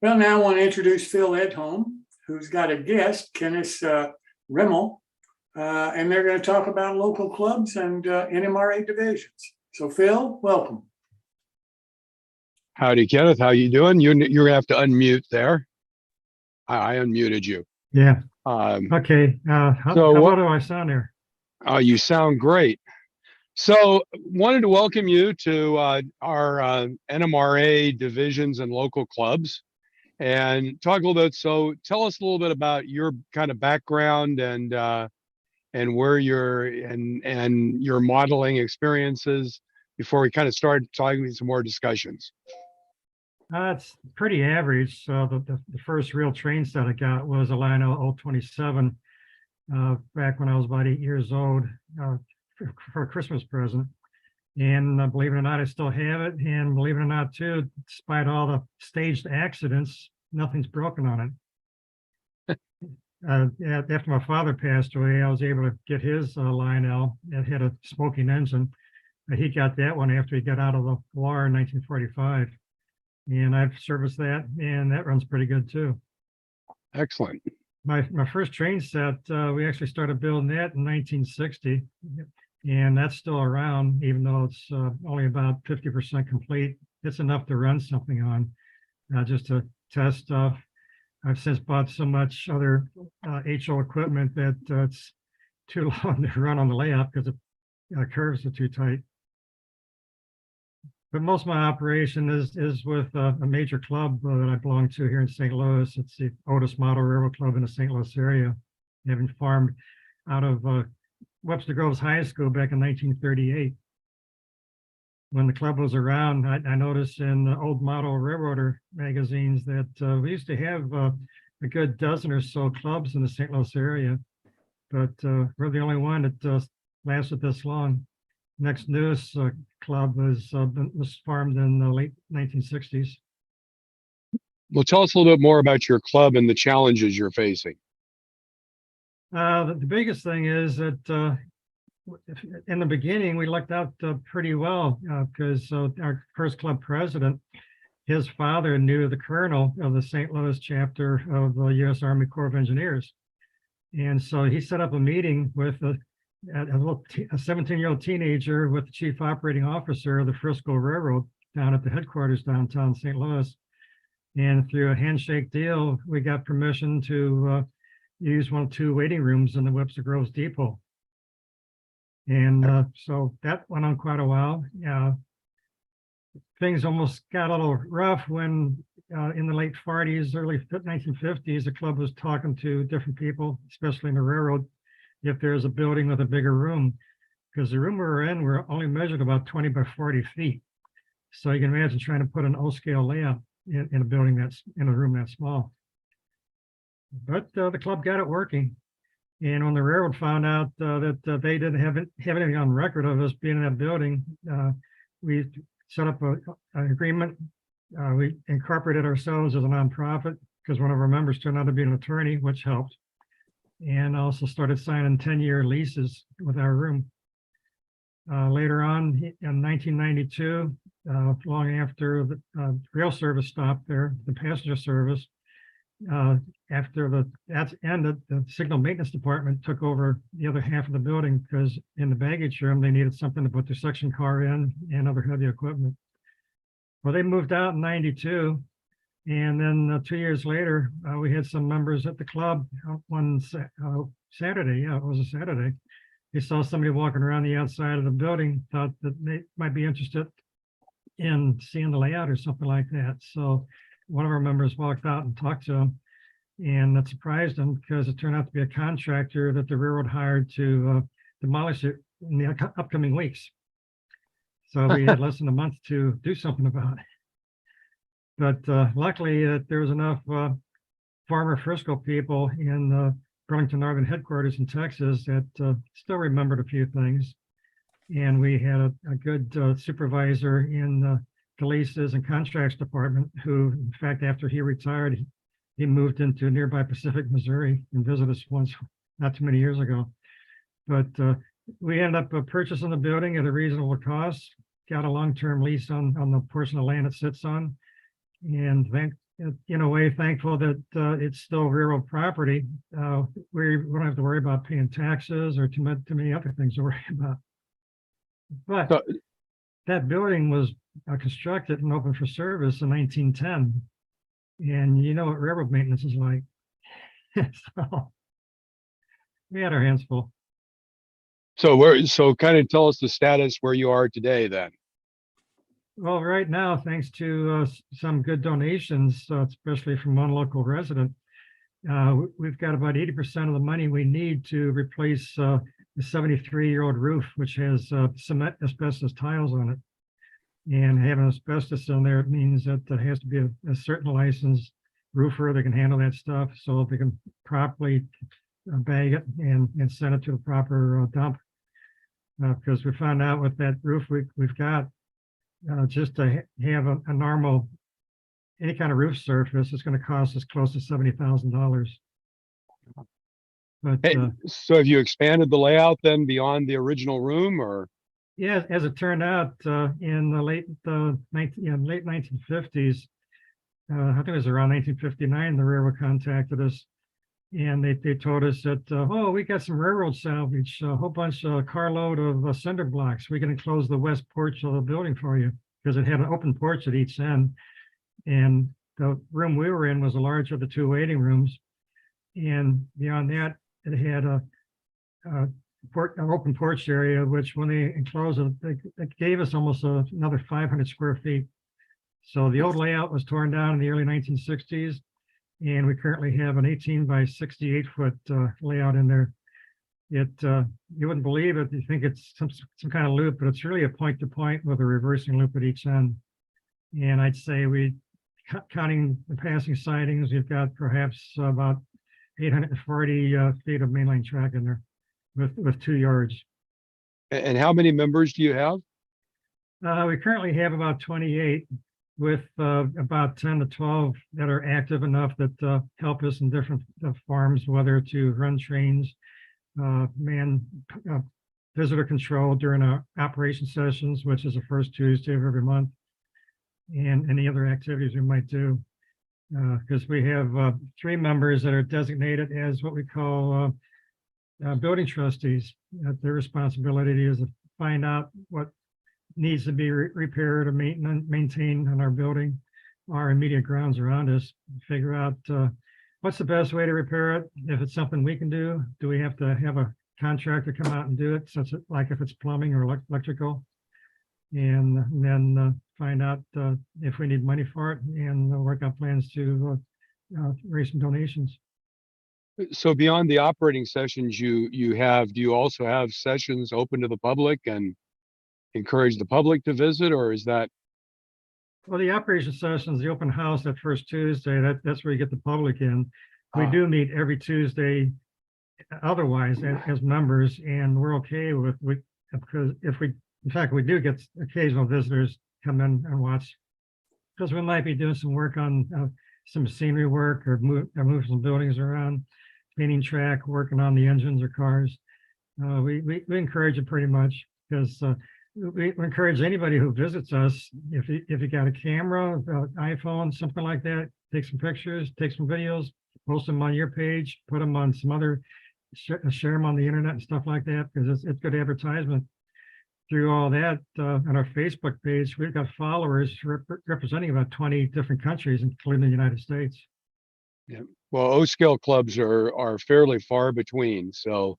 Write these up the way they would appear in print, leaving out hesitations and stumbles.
Well, now I want to introduce Phil Edholm, who's got a guest, Ken Rimmel, and they're going to talk about local clubs and NMRA divisions. So, Phil, welcome. Howdy, Kenneth. How you doing? You're gonna have to unmute there. I unmuted you. Yeah. Um, Okay. How do I sound there? You sound great. So, wanted to welcome you to our NMRA divisions and local clubs, and talk a little bit. So, tell us a little bit about your kind of background and where and your modeling experiences before we kind of start talking some more discussions. It's pretty average. So the first real train set I got was a Lionel 027 back when I was about 8 years old for a Christmas present. And believe it or not, I still have it. And believe it or not, too, despite all the staged accidents, nothing's broken on it. After my father passed away, I was able to get his Lionel. It had a smoking engine. He got that one after he got out of the war in 1945. And I've serviced that, and that runs pretty good too. Excellent. My first train set, we actually started building that in 1960, and that's still around, even though it's only about 50% complete. It's enough to run something on, just to test stuff. I've since bought so much other HO equipment that it's too long to run on the layout because the curves are too tight. But most of my operation is with a major club that I belong to here in St. Louis. It's the Otis Model Railroad Club in the St. Louis area, having farmed out of Webster Groves High School back in 1938. When the club was around, I noticed in the old model railroader magazines that we used to have a good dozen or so clubs in the St. Louis area, but we're the only one that lasted this long. Next newest club was formed in the late 1960s. Well, tell us a little bit more about your club and the challenges you're facing. The biggest thing is that in the beginning, we lucked out pretty well because our first club president, his father knew the colonel of the St. Louis chapter of the U.S. Army Corps of Engineers. And so he set up a meeting with a 17-year-old teenager with the chief operating officer of the Frisco Railroad down at the headquarters downtown St. Louis. And through a handshake deal, we got permission to use one of two waiting rooms in the Webster Groves Depot. And so that went on quite a while. Things almost got a little rough when in the late 40s, early 1950s, the club was talking to different people, especially in the railroad, if there's a building with a bigger room, because the room we were in, we're only measured about 20 by 40 feet. So you can imagine trying to put an O-scale layout in a building that's in a room that small. But the club got it working. And when the railroad found out that they didn't have anything on record of us being in that building, we set up an agreement. We incorporated ourselves as a nonprofit because one of our members turned out to be an attorney, which helped. And also started signing 10-year leases with our room. Later on in 1992, long after the rail service stopped there, the passenger service, after that's ended, the signal maintenance department took over the other half of the building because in the baggage room, they needed something to put their section car in and other heavy equipment. Well, they moved out in 92. And then 2 years later, we had some members at the club one Saturday. Yeah, it was a Saturday. They saw somebody walking around the outside of the building, thought that they might be interested in seeing the layout or something like that. So one of our members walked out and talked to them, and that surprised them because it turned out to be a contractor that the railroad hired to demolish it in the upcoming weeks. So we had less than a month to do something about it. But luckily, there was enough former Frisco people in Burlington Northern headquarters in Texas that still remembered a few things. And we had a good supervisor in the leases and contracts department who, in fact, after he retired, he moved into nearby Pacific, Missouri and visited us once not too many years ago. But we ended up purchasing the building at a reasonable cost, got a long-term lease on the portion of land it sits on. And in a way thankful that it's still railroad property. We don't have to worry about paying taxes or too many other things to worry about. But So, that building was constructed and opened for service in 1910. And you know what railroad maintenance is like. So we had our hands full. so kind of tell us the status where you are today then. Well, right now, thanks to some good donations, especially from one local resident, we've got about 80% of the money we need to replace the 73-year-old roof, which has cement asbestos tiles on it. And having asbestos in there, it means that there has to be a certain licensed roofer that can handle that stuff so they can properly bag it and send it to the proper dump. Because we found out with that roof we've got, just to have a normal, any kind of roof surface, it's going to cost us close to $70,000. But Hey, so have you expanded the layout then beyond the original room, or? yeah, as it turned out, in the late 1950s, I think it was around 1959, the railroad contacted us, and they told us that, oh, we got some railroad salvage, a whole bunch of carload of cinder blocks. We can enclose the west porch of the building for you, because it had an open porch at each end. And the room we were in was the larger of the two waiting rooms. And beyond that, it had an open porch area, which when they enclosed it, it gave us almost another 500 square feet. So the old layout was torn down in the early 1960s. And we currently have an 18 by 68 foot layout in there. You wouldn't believe it. You think it's some kind of loop, but it's really a point to point with a reversing loop at each end. And I'd say counting the passing sidings, we've got perhaps about 840 feet of mainline track in there with 2 yards. And how many members do you have? We currently have about 28, with about 10 to 12 that are active enough that help us in different farms, whether to run trains, man visitor control during our operation sessions, which is the first Tuesday of every month, and any other activities we might do. Because we have 3 members that are designated as what we call building trustees. Their responsibility is to find out what needs to be repaired or maintained in our building, our immediate grounds around us, figure out what's the best way to repair it. If it's something we can do we have to have a contractor come out and do it, such like if it's plumbing or electrical, and then find out if we need money for it, and work out plans to raise some donations. So beyond the operating sessions you have, do you also have sessions open to the public and encourage the public to visit, or is that? Well, the operation sessions, the open house that first Tuesday, that's where you get the public in. We do meet every Tuesday otherwise as members, and we're okay with, because in fact, we do get occasional visitors come in and watch, because we might be doing some work on some scenery work, or move some buildings around, painting track, working on the engines or cars. We encourage it pretty much, because we encourage anybody who visits us, if you got a camera, iPhone, something like that, take some pictures, take some videos, post them on your page, put them on some other, share them on the internet and stuff like that, because it's good advertisement. Through all that, on our Facebook page, we've got followers representing about 20 different countries, including the United States. Yeah. Well, O-scale clubs are fairly far between, so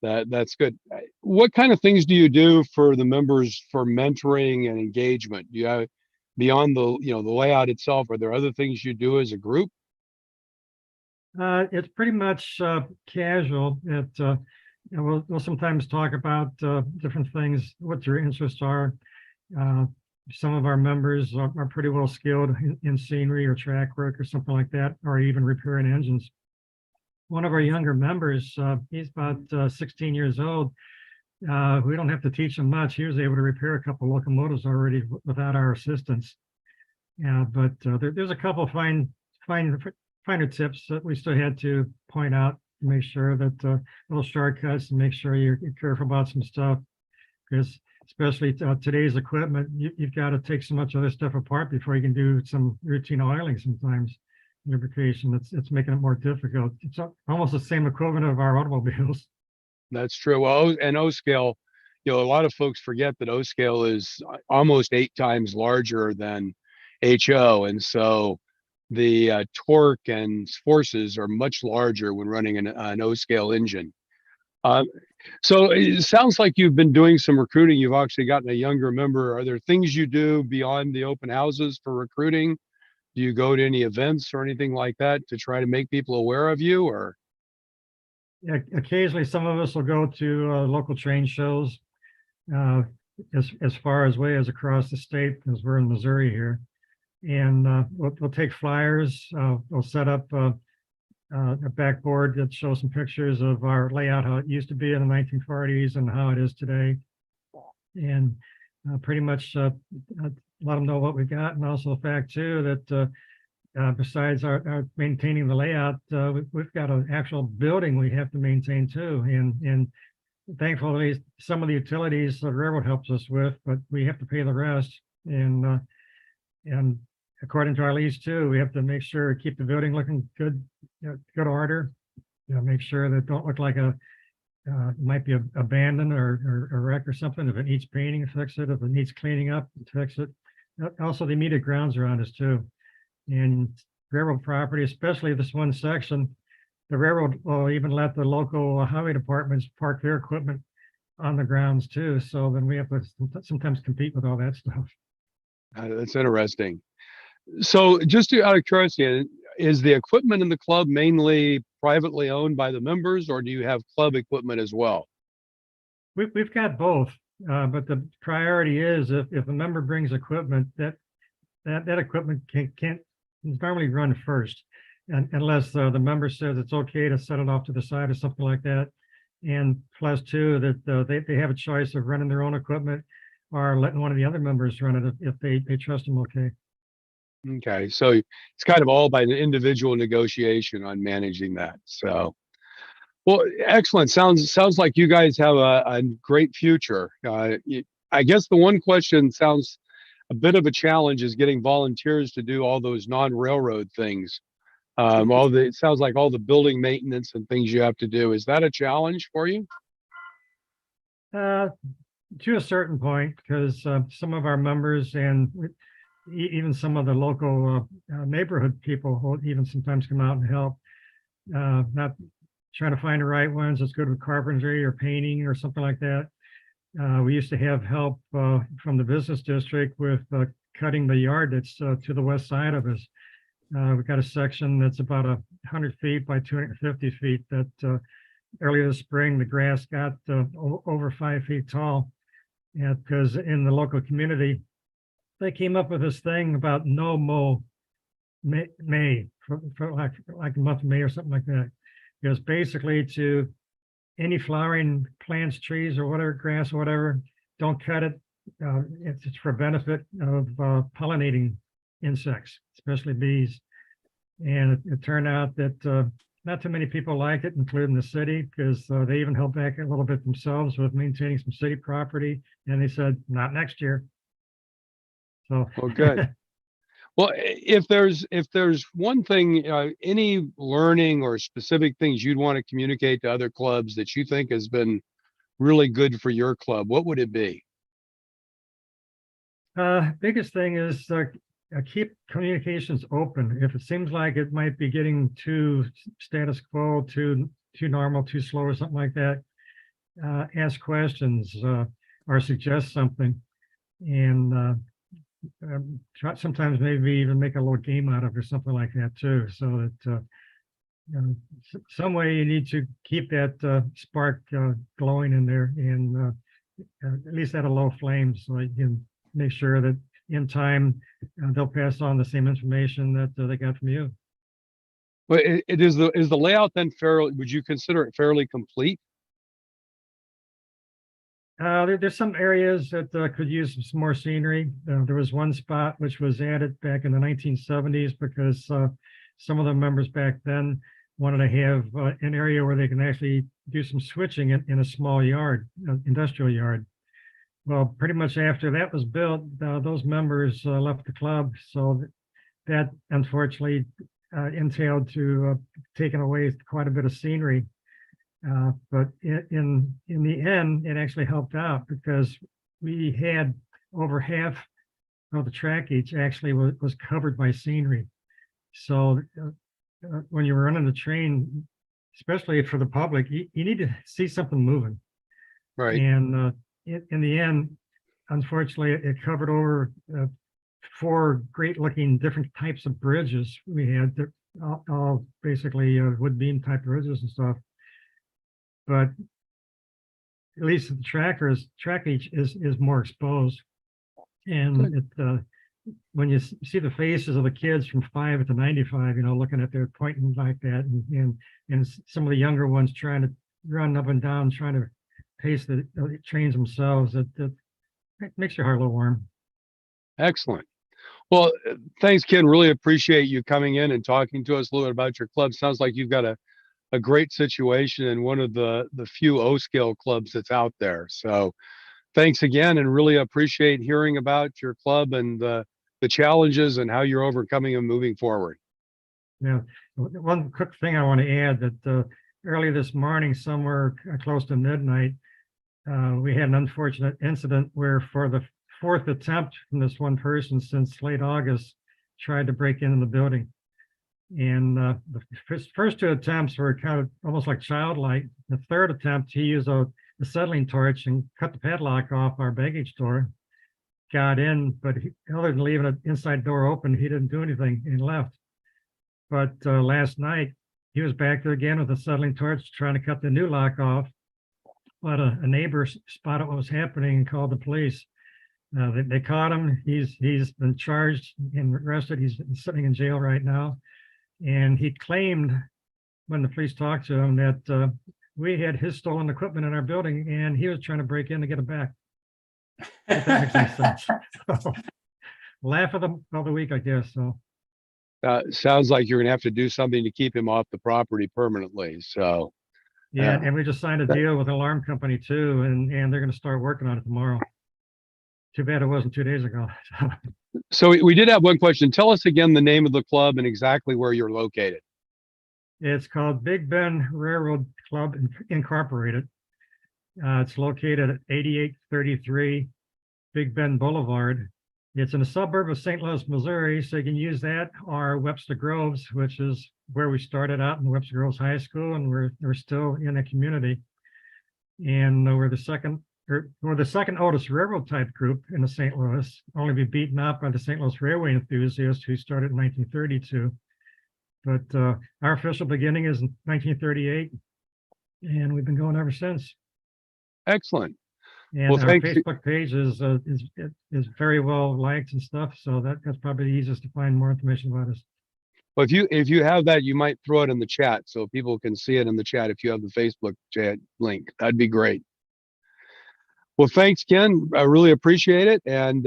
that's good. What kind of things do you do for the members for mentoring and engagement? Do you have, beyond the the layout itself, are there other things you do as a group? It's pretty much casual. We'll sometimes talk about different things, what your interests are. Some of our members are pretty well skilled in scenery or track work or something like that, or even repairing engines. One of our younger members, he's about 16 years old. We don't have to teach him much. He was able to repair a couple locomotives already without our assistance. But there's a couple finer tips that we still had to point out to make sure that little shortcuts, and make sure you're careful about some stuff, because especially today's equipment, you've got to take so much other stuff apart before you can do some routine oiling sometimes, lubrication. It's making it more difficult. It's almost the same equivalent of our automobiles. That's true. Well, and O scale, a lot of folks forget that O scale is almost 8 times larger than HO. And so the torque and forces are much larger when running an O scale engine. So it sounds like you've been doing some recruiting. You've actually gotten a younger member. Are there things you do beyond the open houses for recruiting? Do you go to any events or anything like that to try to make people aware of you, or? Yeah, occasionally, some of us will go to local train shows, uh, as far as way as across the state, because we're in Missouri here. And we'll take flyers. We'll set up a backboard that shows some pictures of our layout, how it used to be in the 1940s and how it is today. And pretty much let them know what we got, and also the fact too that besides our maintaining the layout, we've got an actual building we have to maintain too. And thankfully, some of the utilities the railroad helps us with, but we have to pay the rest. And according to our lease too, we have to make sure keep the building looking good, good order. Make sure that don't look like it might be abandoned or a wreck or something. If it needs painting, fix it. If it needs cleaning up, fix it. Also, the immediate grounds around us too. And railroad property, especially this one section, the railroad will even let the local highway departments park their equipment on the grounds too. So then we have to sometimes compete with all that stuff. That's interesting. So just out of curiosity, is the equipment in the club mainly privately owned by the members, or do you have club equipment as well? We've got both, but the priority is if a member brings equipment, that equipment can't normally run first, and unless the member says it's okay to set it off to the side or something like that. And plus two, that they have a choice of running their own equipment or letting one of the other members run it if they trust them. Okay. Okay, so it's kind of all by the individual negotiation on managing that. So, well, excellent. Sounds like you guys have a great future. I guess the one question sounds a bit of a challenge is getting volunteers to do all those non-railroad things. It sounds like all the building maintenance and things you have to do. Is that a challenge for you? To a certain point, because some of our members and even some of the local neighborhood people will even sometimes come out and help. Not trying to find the right ones that's good with carpentry or painting or something like that. We used to have help from the business district with cutting the yard that's to the west side of us. We've got a section that's about 100 feet by 250 feet that earlier this spring, the grass got over 5 feet tall. And because in the local community, they came up with this thing about no mow May for like the month of May or something like that. Because basically to any flowering plants, trees, or whatever, grass or whatever, don't cut it. It's for benefit of pollinating insects, especially bees. And it turned out that not too many people liked it, including the city, because they even held back a little bit themselves with maintaining some city property. And they said, not next year. So, Well, good. Well, if there's one thing, any learning or specific things you'd want to communicate to other clubs that you think has been really good for your club, what would it be? biggest thing is keep communications open. If it seems like it might be getting too status quo, too normal, too slow, or something like that, ask questions or suggest something, and sometimes maybe even make a little game out of it or something like that too. So that some way you need to keep that spark glowing in there, and at least at a low flame, so you can make sure that in time they'll pass on the same information that they got from you. Well, is the layout then fairly? Would you consider it fairly complete? There's some areas that could use some more scenery. There was one spot which was added back in the 1970s because some of the members back then wanted to have an area where they can actually do some switching in a small yard, industrial yard. Well, pretty much after that was built, those members left the club. So that unfortunately entailed to taking away quite a bit of scenery. But in the end, it actually helped out because we had over half of the trackage actually was covered by scenery. So when you're running the train, especially for the public, you need to see something moving. Right. And in the end, unfortunately, it covered over 4 great looking different types of bridges. We had all basically wood beam type bridges and stuff. But at least the trackage is more exposed. And it, when you see the faces of the kids from 5 to 95, looking at their pointing like that, and some of the younger ones trying to run up and down, trying to pace the trains themselves, it makes your heart a little warm. Excellent. Well, thanks, Ken. Really appreciate you coming in and talking to us a little bit about your club. Sounds like you've got a great situation in one of the few O-scale clubs that's out there. So thanks again, and really appreciate hearing about your club and the challenges and how you're overcoming and moving forward. Yeah. One quick thing I want to add that early this morning, somewhere close to midnight, we had an unfortunate incident where for the 4th attempt from this one person since late August tried to break into the building. And the first 2 attempts were kind of almost like childlike. The 3rd attempt, he used a acetylene torch and cut the padlock off our baggage door, got in, but other than leaving an inside door open, he didn't do anything and left. But last night, he was back there again with a acetylene torch trying to cut the new lock off. But a neighbor spotted what was happening and called the police. They caught him. He's been charged and arrested. He's sitting in jail right now. And he claimed when the police talked to him that we had his stolen equipment in our building and he was trying to break in to get it back. If that makes any sense. So, laugh of the week, I guess. So Sounds like you're going to have to do something to keep him off the property permanently. So yeah, and we just signed a deal with an alarm company too, and they're going to start working on it tomorrow. Too bad it wasn't 2 days ago. So we did have one question. Tell us again the name of the club and exactly where you're located. It's called Big Bend Railroad Club Incorporated. It's located at 8833 Big Bend Boulevard. It's in a suburb of St. Louis, Missouri, so you can use that or Webster Groves, which is where we started out in Webster Groves High School, and we're still in a community. And we're the second oldest railroad type group in the St. Louis, only be beaten out by the St. Louis Railway enthusiasts who started in 1932. But our official beginning is in 1938, and we've been going ever since. Excellent. And well, our thanks. Facebook page is very well liked and stuff, so that's probably the easiest to find more information about us. Well, if you have that, you might throw it in the chat so people can see it in the chat. If you have the Facebook chat link, that'd be great. Well, thanks, Ken. I really appreciate it. And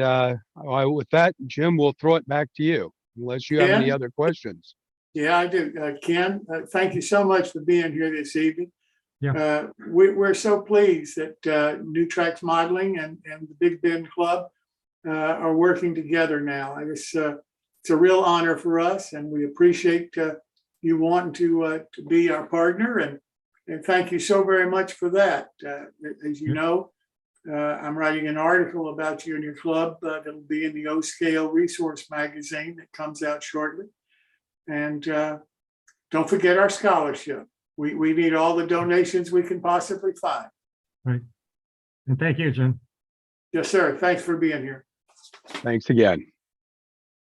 with that, Jim, we'll throw it back to you, unless you have any other questions. Yeah, I do. Ken, thank you so much for being here this evening. Yeah. We're so pleased that New Tracks Modeling and the Big Bend Club are working together now. It's a real honor for us, and we appreciate you wanting to be our partner. And thank you so very much for that. As you know, I'm writing an article about you and your club that'll be in the O-Scale Resource magazine that comes out shortly. And don't forget our scholarship. We need all the donations we can possibly find. Right. And thank you, Jim. Yes, sir. Thanks for being here. Thanks again.